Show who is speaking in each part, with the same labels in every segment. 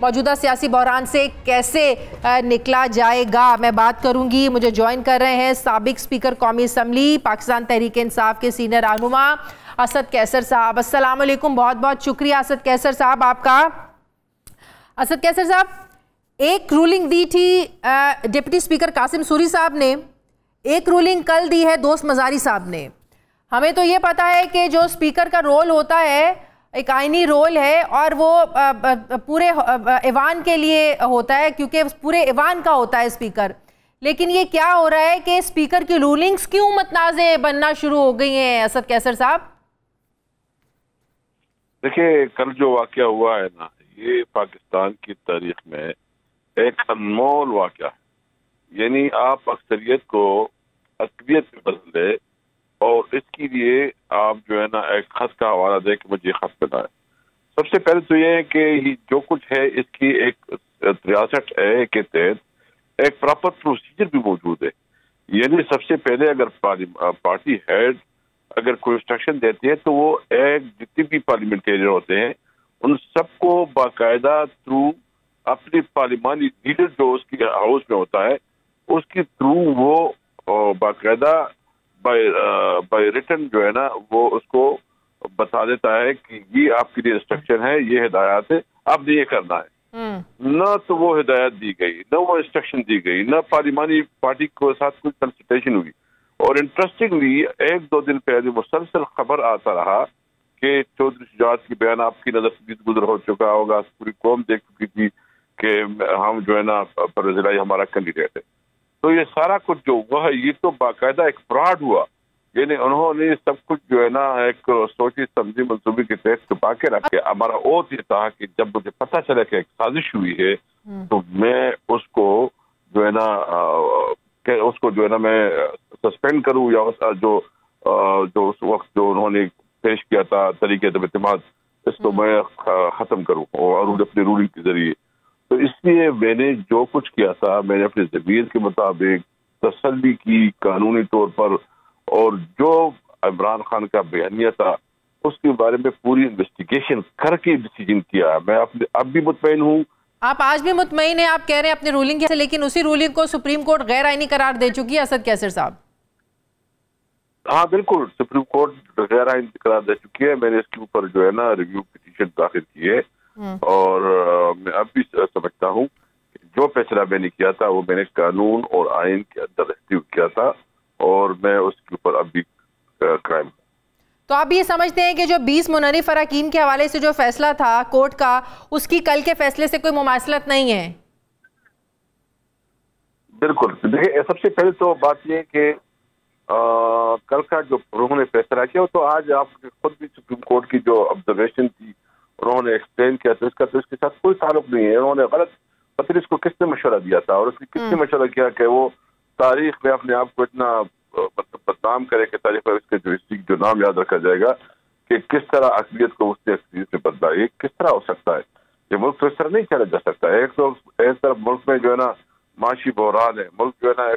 Speaker 1: موجودہ سیاسی بحران سے کیسے نکلا جائے گا، میں بات کروں گی۔ مجھے جوائن کر رہے ہیں سابق اسپیکر قومی اسمبلی پاکستان تحریک انصاف کے سینئر رہنما اسد کیسر صاحب۔ السلام علیکم، بہت بہت شکریہ اسد کیسر صاحب آپ کا۔ اسد کیسر صاحب، ایک رولنگ دی تھی ڈپٹی اسپیکر قاسم سوری صاحب نے، ایک رولنگ کل دی ہے دوست مزاری صاحب نے۔ ہمیں تو یہ پتا ہے کہ جو اسپیکر کا رول ہوتا ہے ایک آئینی رول ہے اور وہ پورے ایوان کے لیے ہوتا ہے، کیونکہ پورے ایوان کا ہوتا ہے اسپیکر، لیکن یہ کیا ہو رہا ہے کہ اسپیکر کی رولنگز کیوں متنازع بننا شروع ہو گئی ہیں اسد کیسر صاحب؟
Speaker 2: دیکھیں، کل جو واقعہ ہوا ہے نا، یہ پاکستان کی تاریخ میں ایک انمول واقعہ ہے۔ یعنی آپ اکثریت کو اقلیت میں بدل دے اور اس کے لیے آپ جو ہے نا ایک خط کا حوالہ دے کہ مجھے خط ملا ہے۔ سب سے پہلے تو یہ ہے کہ جو کچھ ہے اس کی ایک 63A کے تحت ایک پراپر پروسیجر بھی موجود ہے۔ یعنی سب سے پہلے اگر پارٹی ہیڈ اگر کوئی انسٹرکشن دیتے ہیں تو وہ ایک جتنے بھی پارلیمنٹیرین ہوتے ہیں ان سب کو باقاعدہ تھرو اپنی پارلیمانی لیڈر جو اس کی ہاؤس میں ہوتا ہے اس کی تھرو وہ باقاعدہ بائی ریٹن جو ہے نا وہ اس کو بتا دیتا ہے کہ یہ آپ کے لیے انسٹرکشن ہے، یہ ہدایات ہے، آپ نے یہ کرنا ہے۔ نہ تو وہ ہدایت دی گئی، نہ وہ انسٹرکشن دی گئی، نہ پارلیمانی پارٹی کے ساتھ کوئی کنسلٹیشن ہوئی۔ اور انٹرسٹنگلی ایک دو دن پہلے مسلسل خبر آتا رہا کہ چودھری شجاعت کی بیان آپ کی نظر سے گزر ہو چکا ہوگا، پوری قوم دیکھ چکی تھی کہ ہم جو ہے نا پرویز الہی ہمارا کینڈیڈیٹ ہے۔ تو یہ سارا کچھ جو ہوا ہے یہ تو باقاعدہ ایک فراڈ ہوا۔ یعنی انہوں نے سب کچھ جو ہے نا ایک سوچی سمجھی منصوبے کے تحت چھپا کے رکھے۔ ہمارا اوتھ یہ تھا کہ جب مجھے پتہ چلا کہ ایک سازش ہوئی ہے تو میں اس کو جو ہے نا میں سسپینڈ کروں یا جو اس وقت جو انہوں نے پیش کیا تھا طریقہ اعتماد اس کو میں ختم کروں اور اپنی رولنگ کے ذریعے۔ تو اس لیے میں نے جو کچھ کیا تھا میں نے اپنے ضمیر کے مطابق تسلی کی قانونی طور پر، اور جو عمران خان کا بیانیہ تھا اس کے بارے میں پوری انویسٹیگیشن کر کے ڈیسیجن کیا۔ میں اب بھی مطمئن ہوں۔
Speaker 1: آپ آج بھی مطمئن ہیں، آپ کہہ رہے ہیں اپنی رولنگ سے، لیکن اسی رولنگ کو سپریم کورٹ غیر آئینی قرار دے چکی ہے اسد کیسر صاحب؟
Speaker 2: ہاں بالکل، سپریم کورٹ غیر آئینی قرار دے چکی ہے۔ میں نے اس کے اوپر جو ہے نا ریویو پٹیشن داخل کی ہے اور میں اب بھی سمجھتا ہوں کہ جو فیصلہ میں نے کیا تھا وہ میں نے قانون اور آئین کے اندر رہتے ہوئے کیا تھا اور میں اس کے اوپر اب بھی قائم ہوں۔
Speaker 1: تو آپ یہ سمجھتے ہیں کہ جو 20 منحرف اراکین کے حوالے سے جو فیصلہ تھا کورٹ کا، اس کی کل کے فیصلے سے کوئی مماثلت نہیں ہے؟ بالکل،
Speaker 2: دیکھیں سب سے پہلے تو بات یہ کہ کل کا جو انہوں نے فیصلہ کیا تو آج آپ خود بھی سپریم کورٹ کی جو آبزرویشن تھی انہوں نے ایکسپلین کیا تو اس کا تو اس کے ساتھ کوئی تعلق نہیں ہے۔ انہوں نے غلط پتہ اس کو کس نے مشورہ دیا تھا اور اس نے کس نے مشورہ کیا کہ وہ تاریخ میں اپنے آپ کو اتنا بدنام کرے کہ تاریخ میں اس کے جو نام یاد رکھا جائے گا کہ کس طرح اقلیت کو اس نے اقلیت سے بدلا۔ یہ کس طرح ہو سکتا ہے؟ یہ ملک تو اس طرح نہیں چلا جا سکتا ہے۔ ایک طرف ملک میں جو ہے نا معاشی بحران ہے، ملک جو ہے نا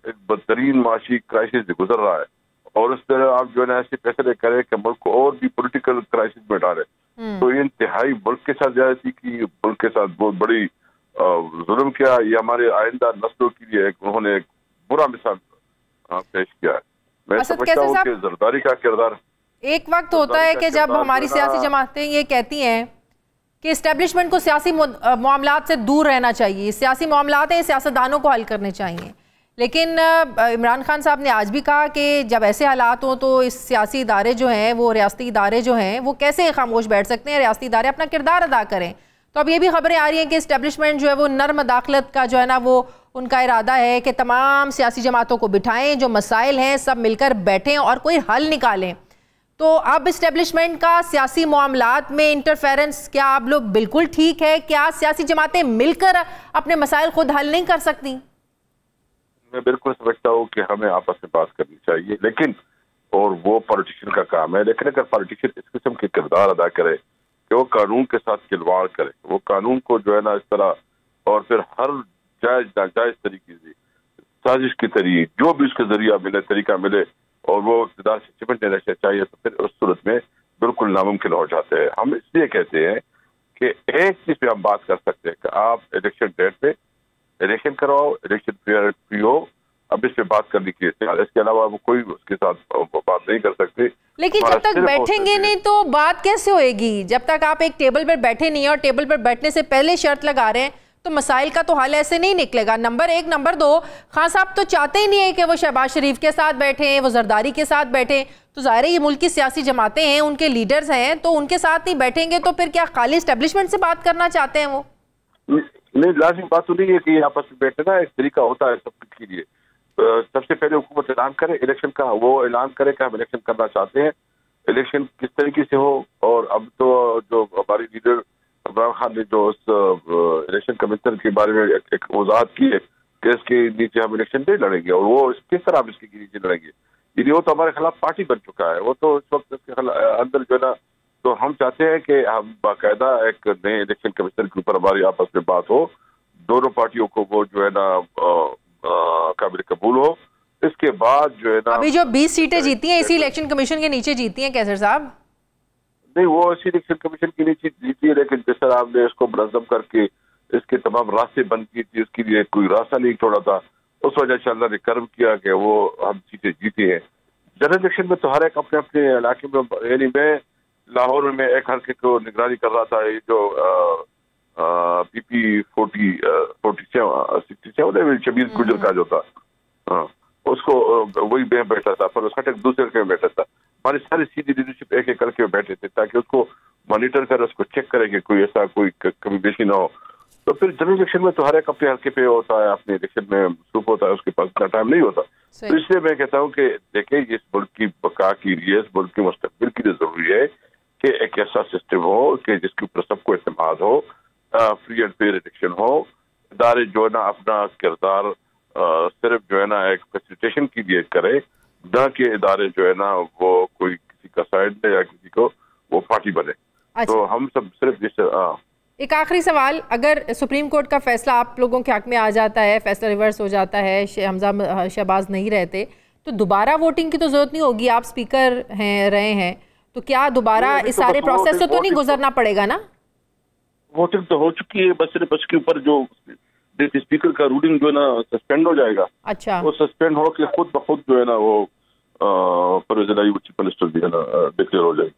Speaker 2: ایک بدترین معاشی کرائسس سے گزر رہا ہے اور اس طرح آپ جو ہے نا ایسے فیصلے کریں کہ ملک کو اور بھی پولیٹیکل کرائسس میں ڈالے، تو یہ انتہائی ملک کے ساتھ زیادتی کی، ملک کے ساتھ بہت بڑی ظلم کیا۔ یہ ہمارے آئندہ نسلوں کے لیے انہوں نے ایک برا مثال پیش کیا ہے۔ میں سمجھتا ہوں کہ زرداری کا کردار
Speaker 1: ایک وقت ہوتا ہے کہ جب ہماری سیاسی جماعتیں یہ کہتی ہیں کہ اسٹیبلشمنٹ کو سیاسی معاملات سے دور رہنا چاہیے، سیاسی معاملات ہیں سیاستدانوں کو حل کرنے چاہیے، لیکن عمران خان صاحب نے آج بھی کہا کہ جب ایسے حالات ہوں تو اس سیاسی ادارے جو ہیں وہ ریاستی ادارے جو ہیں وہ کیسے خاموش بیٹھ سکتے ہیں، ریاستی ادارے اپنا کردار ادا کریں۔ تو اب یہ بھی خبریں آ رہی ہیں کہ اسٹیبلشمنٹ جو ہے وہ نرم داخلت کا جو ہے نا وہ ان کا ارادہ ہے کہ تمام سیاسی جماعتوں کو بٹھائیں، جو مسائل ہیں سب مل کر بیٹھیں اور کوئی حل نکالیں۔ تو اب اسٹیبلشمنٹ کا سیاسی معاملات میں انٹرفیرنس کیا آپ لوگ بالکل ٹھیک ہے؟ کیا سیاسی جماعتیں مل کر اپنے مسائل خود حل نہیں کر سکتی؟
Speaker 2: میں بالکل سمجھتا ہوں کہ ہمیں آپس میں بات کرنی چاہیے، لیکن اور وہ پولیٹیشین کا کام ہے، لیکن اگر پولیٹیشین اس قسم کے کردار ادا کرے کہ وہ قانون کے ساتھ کھلواڑ کرے، وہ قانون کو جو ہے نا اس طرح اور پھر ہر جائز ناجائز طریقے سے سازش کے ذریعے جو بھی اس کے ذریعہ ملے طریقہ ملے اور وہ اقتدار سے چمٹنے رہنا چاہیے تو پھر اس صورت میں بالکل ناممکن ہو جاتے ہیں۔ ہم اس لیے کہتے ہیں کہ ایک چیز پہ ہم بات کر سکتے ہیں کہ آپ الیکشن ڈیٹ پہ الیکشن کرواؤ, الیکشن فری ہو, اب اس پہ بات کرنے کی اس کے علاوہ وہ کوئی اس کے ساتھ بات نہیں کر سکتے.
Speaker 1: لیکن جب تک بیٹھیں گے نہیں تو بات کیسے ہوئے گی؟ جب تک آپ ایک ٹیبل پر بیٹھے نہیں اور ٹیبل پر بیٹھنے سے پہلے شرط لگا رہے ہیں تو مسائل کا تو حل ایسے نہیں نکلے گا. نمبر ایک. نمبر دو, خان صاحب تو چاہتے ہی نہیں ہیں کہ وہ شہباز شریف کے ساتھ بیٹھیں, وہ زرداری کے ساتھ بیٹھیں. تو ظاہر ہے یہ ملک کی سیاسی جماعتیں ہیں, ان کے لیڈرز ہیں, تو ان کے ساتھ نہیں بیٹھیں گے تو پھر کیا خالی اسٹیبلشمنٹ سے بات کرنا چاہتے ہیں وہ؟
Speaker 2: نہیں, لازم بات تو نہیں ہے کہ یہ آپس میں بیٹھے نا, ایک طریقہ ہوتا ہے سب کے لیے. سب سے پہلے حکومت اعلان کرے الیکشن کا, وہ اعلان کرے کہ ہم الیکشن کرنا چاہتے ہیں, الیکشن کس طریقے سے ہو. اور اب تو جو ہماری لیڈر عمران خان نے جو اس الیکشن کمیشن کے بارے میں ایک وضاحت کی ہے کہ اس کے نیچے ہم الیکشن نہیں لڑیں گے, اور وہ کس طرح ہم اس کے نیچے لڑیں گے, یعنی وہ تو ہمارے خلاف پارٹی بن چکا ہے. وہ تو اس وقت اس کے اندر جو ہے نا, تو ہم چاہتے ہیں کہ ہم باقاعدہ ایک نئے الیکشن کمیشن کے اوپر ہماری آپس میں بات ہو, دونوں پارٹیوں کو وہ جو ہے نا قابل قبول ہو. اس کے بعد جو ہے نا
Speaker 1: ابھی جو 20 سیٹیں جیتی ہیں اسی الیکشن کمیشن کے نیچے جیتی ہیں کیسر صاحب؟
Speaker 2: نہیں, وہ اسی الیکشن کمیشن کے نیچے جیتی ہے, لیکن جس طرح آپ نے اس کو منظم کر کے اس کے تمام راستے بند کی تھی, اس کے لیے کوئی راستہ نہیں چھوڑا تھا, اس وجہ سے اللہ نے کرم کیا کہ وہ ہم سیٹیں جیتے ہیں. جنرل الیکشن میں تو ہر ایک اپنے اپنے علاقے میں, یعنی میں لاہور میں ایک حلقے کو نگرانی کر رہا تھا, یہ جو پی پی 47 شبیر گجر کا جو تھا, اس کو وہی میں بیٹھا تھا, پر اس ایک دوسرے کے بیٹھا تھا. ہماری ساری سیدھی لیڈرشپ ایک ایک کر کے بیٹھے تھے تاکہ اس کو مانیٹر کرے, اس کو چیک کرے کہ کوئی ایسا کوئی کمی بیشی نہ ہو. تو پھر جنرل الیکشن میں تو ہر ایک اپنے حلقے پہ ہوتا ہے, اپنے الیکشن میں مصروف ہوتا ہے, اس کے پاس اتنا ٹائم نہیں ہوتا. تو اس لیے میں کہتا ہوں کہ دیکھیں, اس ملک کی بقا کے لیے, اس ملک کے مستقبل کے لیے ضروری ہے کہ ایک ایسا سسٹم ہو کہ جس کے اوپر سب کو اعتماد ہو, فری اینڈ فیئر الیکشن ہو. ادارے جو ہے نا اپنا کردار صرف جو ہے نا ایک فیسیلیٹیشن کے لیے کرے, نہ کہ ادارے جو ہے نا وہ کوئی کسی کا سائڈ لے یا کسی کو وہ پارٹی بنے. تو ہم سب صرف جس
Speaker 1: ایک آخری سوال, اگر سپریم کورٹ کا فیصلہ آپ لوگوں کے حق میں آ جاتا ہے, فیصلہ ریورس ہو جاتا ہے, حمزہ شہباز نہیں رہتے, تو دوبارہ ووٹنگ کی تو ضرورت نہیں ہوگی, آپ اسپیکر رہے ہیں, تو کیا دوبارہ اس سارے پروسیس سے تو نہیں گزرنا پڑے گا نا؟
Speaker 2: ووٹنگ تو ہو چکی ہے, بس صرف اس کے اوپر جو اسپیکر کا رولنگ جو ہے نا سسپینڈ ہو جائے گا.
Speaker 1: اچھا,
Speaker 2: وہ سسپینڈ ہو کے خود بخود جو ہے نا وہ پرویز الہی چیف منسٹر جو ہے نا ڈکلیئر ہو جائے گا.